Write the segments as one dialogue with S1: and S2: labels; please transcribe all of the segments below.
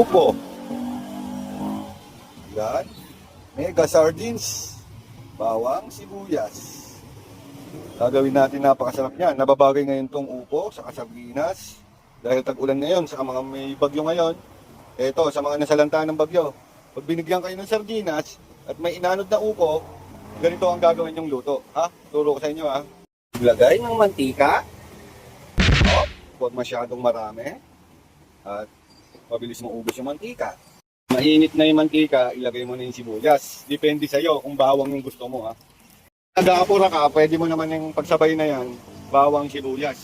S1: upo. Yan. Mega sardines. Bawang sibuyas. Gagawin natin, napakasarap yan. Nababagay ngayon tong upo sa sardinas. Dahil tag-ulan ngayon, sa mga may bagyo ngayon. Eto, sa mga nasalanta ng bagyo. Pag binigyan kayo ng sardinas at may inanod na upo, ganito ang gagawin yung luto. Ha? Turo ko sa inyo ha. Lagay ng mantika. Oh, huwag masyadong marami. At mabilis maubos yung mantika. Mainit na yung mantika, ilagay mo na yung sibuyas. Depende sa'yo kung bawang yung gusto mo ha. Nag-aapura ka, pwede mo naman yung pagsabay na yan, bawang sibuyas.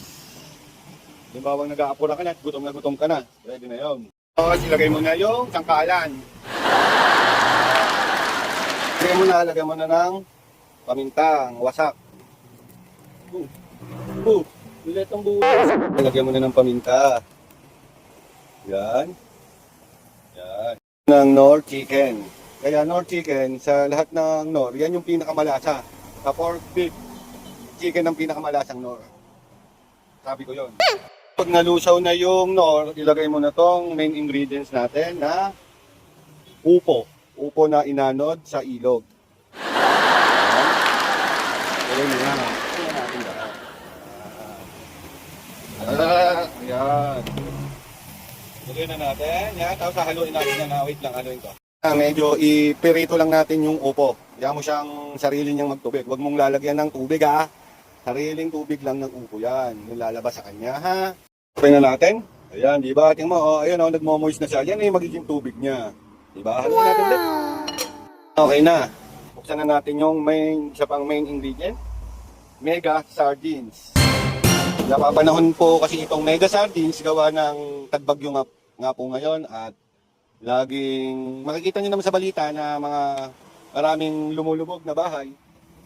S1: Yung bawang nag-aapura ka na gutom ka na, pwede na yun. Tapos ilagay mo na yung sangkalan. Lagay mo na ng pamintang, wasak. Ulit ang buhay. Lagyan mo na ng paminta. Yan. Yan. Ng Knorr chicken. Kaya Knorr chicken, sa lahat ng Knorr, yan yung pinakamalasa. Sa pork beef, chicken ang pinakamalasang Knorr. Sabi ko yon. Pag nalusaw na yung Knorr, ilagay mo na tong main ingredients natin na upo. Upo na inanod sa ilog. Ilagay mo na. Ilagay natin lahat. Yan. Ilagay na natin. Yan. Tapos haluin natin na. Wait lang, haluin ko. Medyo ipirito lang natin yung upo. Diyan mo siyang sarili niyang magtubig. Huwag mong lalagyan ng tubig ha. Sariling tubig lang ng upo yan. Yung lalabas sa kanya ha. Try na natin. Ayan, di ba? Tingnan mo, oh, ayun, oh, nagmo-moist na siya. Yan yung magiging tubig niya. Di ba? Haluin natin ulit. Okay na. Buksan na natin yung isa pang main ingredient. Mega sardines. Napapanahon po kasi itong mega sardines gawa ng tagbagyo nga po ngayon at laging makikita niyo naman sa balita na maraming lumulubog na bahay.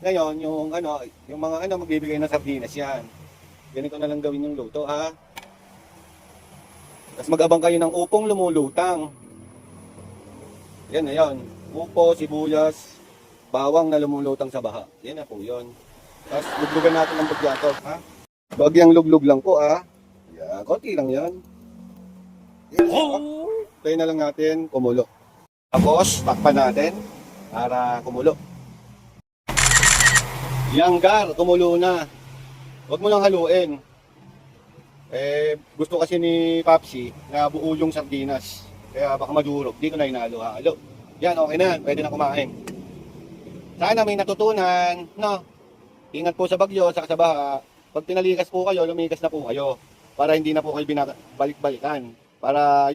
S1: Ngayon, yung mga magbibigay ng sardinas yan. Ganito na lang gawin yung luto ha. Tapos mag-abang kayo ng upong lumulutang. Yan na yan. Upo, sibuyas, bawang na lumulutang sa baha. Yan na po yun. Tapos luglugan natin ng bagyato ha. Bagyang luglug lang po ha. Yan, konti lang yan. Yan ha. Tayo na lang natin kumulo. Tapos, takpan natin para kumulo. Yang gar, kumulo na. Huwag mo lang haluin. Gusto kasi ni Papsi na buo yung sardinas. Kaya baka madurog. Di ko na hinalo-halo. Yan, okay na. Pwede na kumain. Sana may natutunan. No? Ingat po sa bagyo, sa baha. Pag tinalikas po kayo, lumikas na po kayo. Para hindi na po kayo balik-balikan. Para